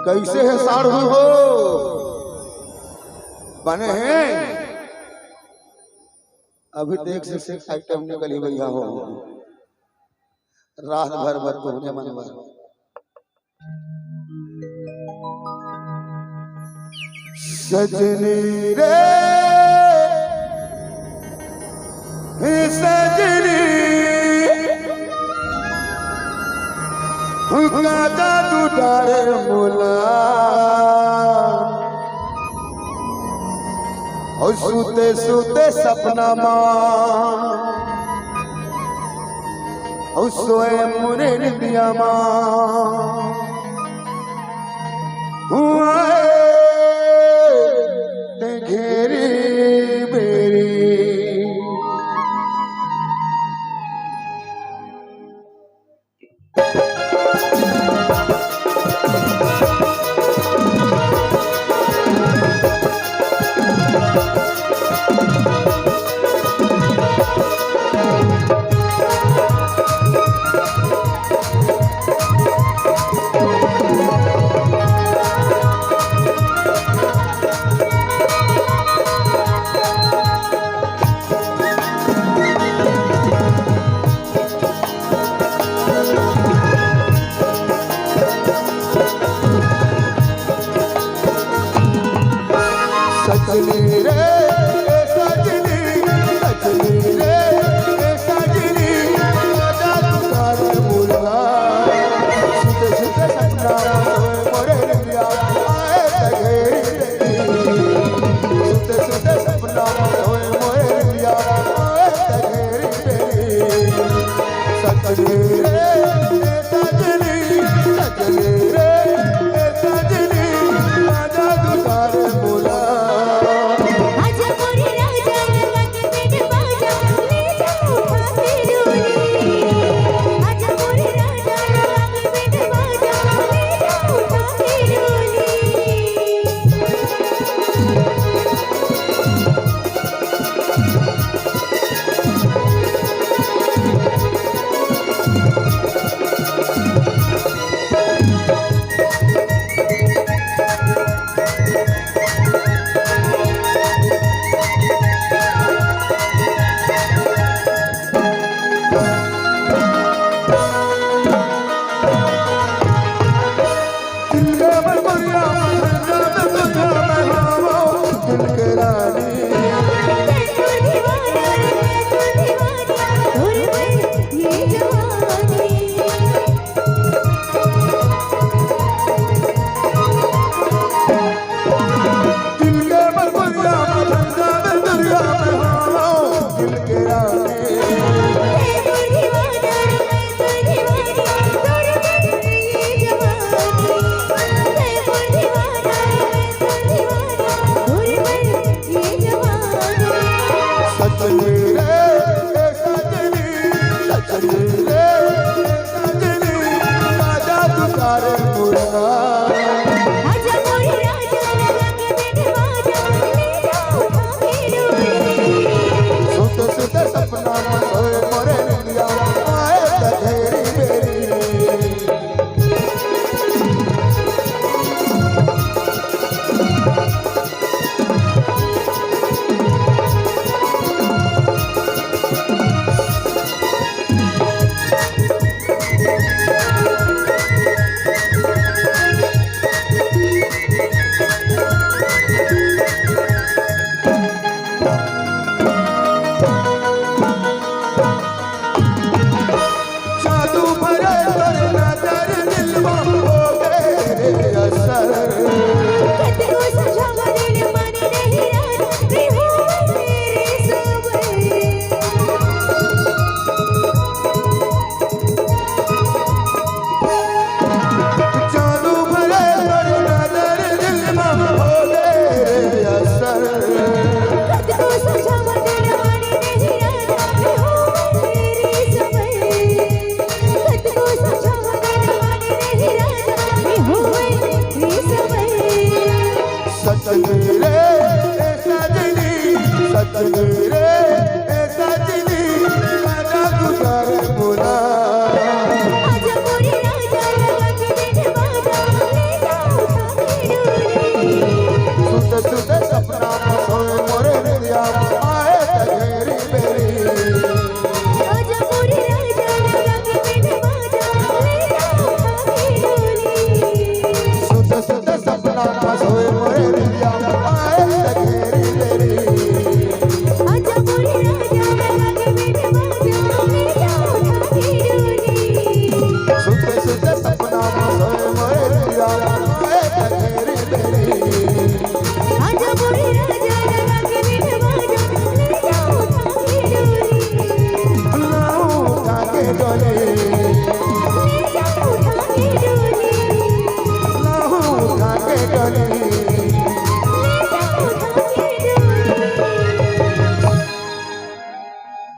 कैसे है साढ़ू हो बने हैं अभी देख से आइटम निकली भैया हो रात भर भर घूमने मन भर सजनी रे सजनी गाता तू डारे मोला और सूते सूते सपना मां और सोए मुरे निदिया मां हुआ ते घेरी बेरी सजनी रे सजनी सजनी रे सजनी गाता तू डारे मोला सूते सूते सपना सोए मोरे निदिया आए घेरी सूते सूते सपना सोए मोरे निदिया आए घेरी सजनी रे सजनी सजनी रे सजनी गाता तू डारे मोला सजनी रे सजनी गाता तू डारे